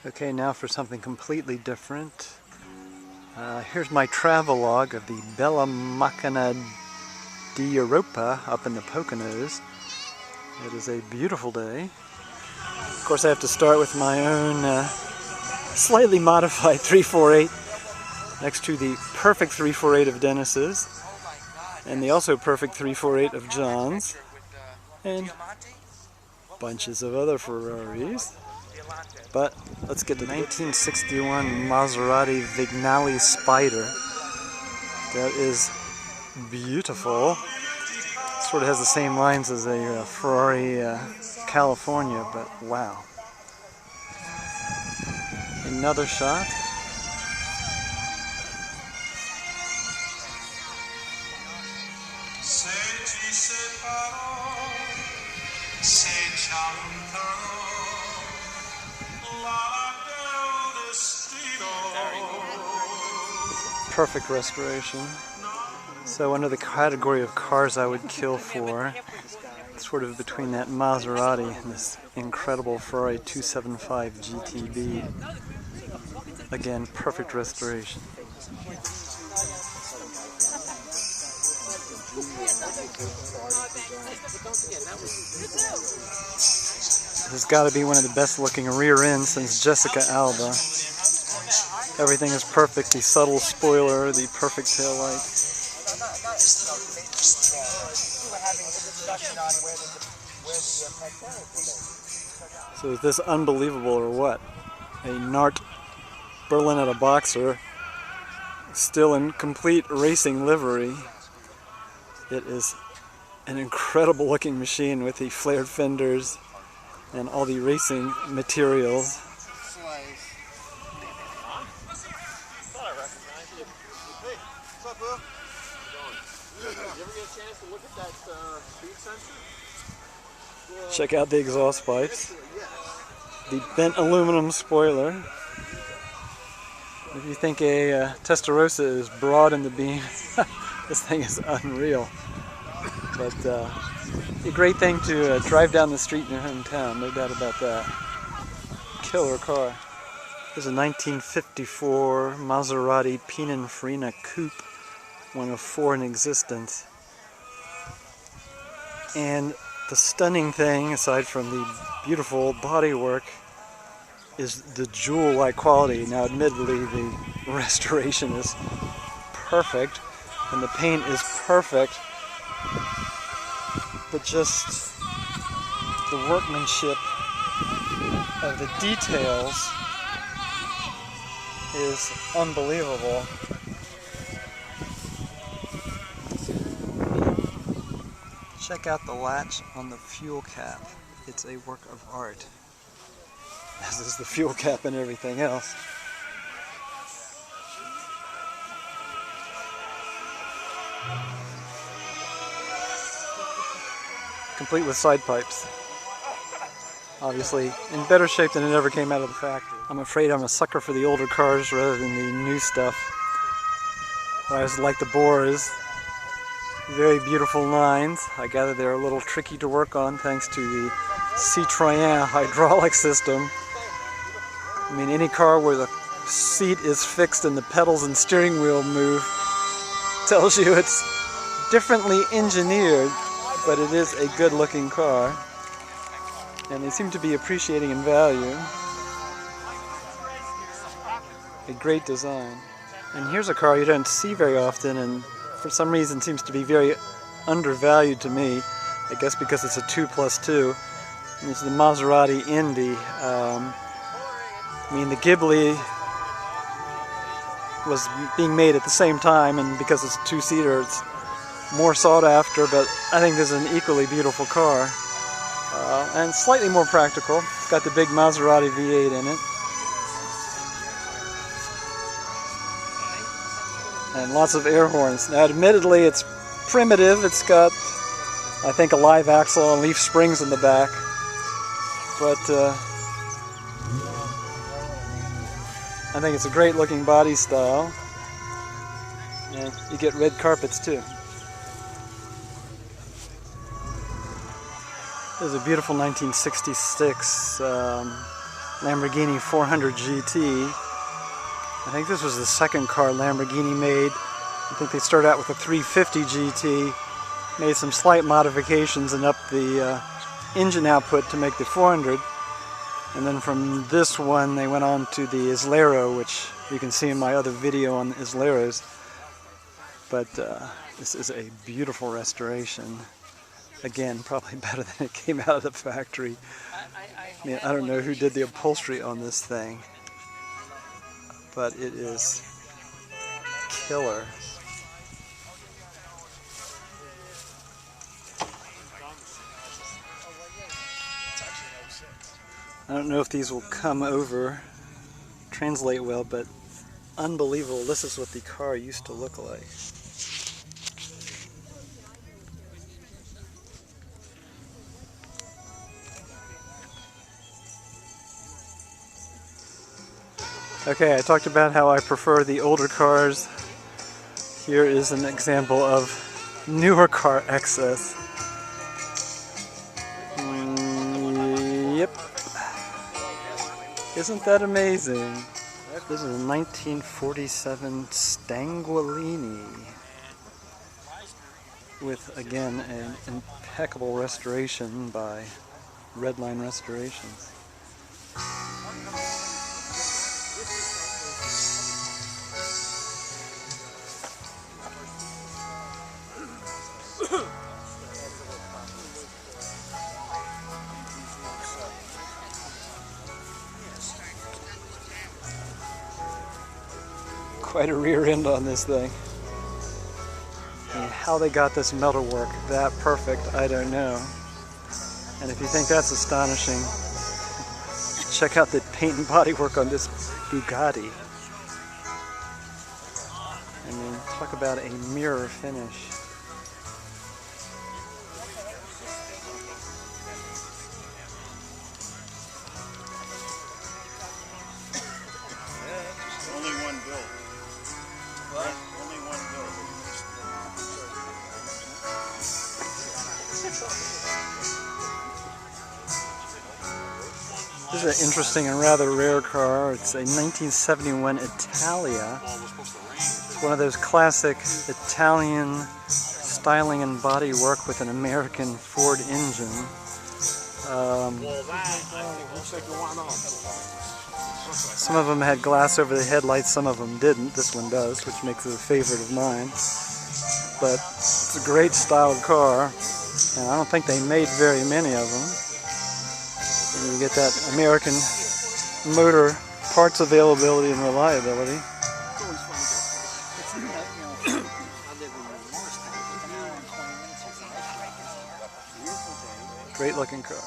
Okay, now for something completely different. Here's my travelogue of the Bella Macchina di Europa up in the Poconos. It is a beautiful day. Of course, I have to start with my own slightly modified 348 next to the perfect 348 of Dennis's and the also perfect 348 of John's and bunches of other Ferraris. But let's get to the 1961 Maserati Vignale Spider. That is beautiful. Sort of has the same lines as a Ferrari California, but wow. Another shot. Perfect restoration. So under the category of cars I would kill for, sort of between that Maserati and this incredible Ferrari 275 GTB. Again, perfect restoration. This has got to be one of the best looking rear ends since Jessica Alba. Everything is perfect, the subtle spoiler, the perfect tail light. So is this unbelievable or what? A Nart Berlinetta Boxer, still in complete racing livery. It is an incredible looking machine with the flared fenders and all the racing materials. Check out the exhaust pipes, the bent aluminum spoiler. If you think a Testarossa is broad in the beam, this thing is unreal. But a great thing to drive down the street in your hometown, no doubt about that. Killer car. There's a 1954 Maserati Pininfarina Coupe, one of 4 in existence. And the stunning thing, aside from the beautiful bodywork, is the jewel-like quality. Now, admittedly, the restoration is perfect, and the paint is perfect, but just the workmanship of the details is unbelievable. Check out the latch on the fuel cap. It's a work of art, as is the fuel cap and everything else. Complete with side pipes. Obviously in better shape than it ever came out of the factory. I'm afraid I'm a sucker for the older cars rather than the new stuff. What I just like the bore is very beautiful lines. I gather they're a little tricky to work on thanks to the Citroën hydraulic system. I mean, any car where the seat is fixed and the pedals and steering wheel move tells you it's differently engineered, but it is a good looking car. And they seem to be appreciating in value. A great design. And here's a car you don't see very often, and for some reason seems to be very undervalued to me. I guess because it's a 2+2. And it's the Maserati Indy. I mean, the Ghibli was being made at the same time, and because it's a 2-seater, it's more sought after, but I think this is an equally beautiful car. And slightly more practical. It's got the big Maserati V8 in it. And lots of air horns. Now, admittedly, it's primitive. It's got, I think, a live axle and leaf springs in the back. But I think it's a great looking body style. And you get red carpets too. This is a beautiful 1966 Lamborghini 400 GT. I think this was the second car Lamborghini made. I think they started out with a 350 GT, made some slight modifications and upped the engine output to make the 400. And then from this one they went on to the Islero, which you can see in my other video on the Isleros. But this is a beautiful restoration. Again, probably better than it came out of the factory. I mean, I don't know who did the upholstery on this thing, but it is killer. I don't know if these will come over, translate well, but unbelievable. This is what the car used to look like. Okay, I talked about how I prefer the older cars. Here is an example of newer car excess. Yep. Isn't that amazing? This is a 1947 Stanguellini with, again, an impeccable restoration by Redline Restorations. Quite a rear end on this thing. And how they got this metalwork that perfect, I don't know. And if you think that's astonishing, check out the paint and body work on this Bugatti. I mean, talk about a mirror finish. This is an interesting and rather rare car. It's a 1971 Italia. It's one of those classic Italian styling and body work with an American Ford engine. Some of them had glass over the headlights, some of them didn't. This one does, which makes it a favorite of mine. But it's a great styled car, and I don't think they made very many of them. And you get that American motor parts availability and reliability. Great looking car.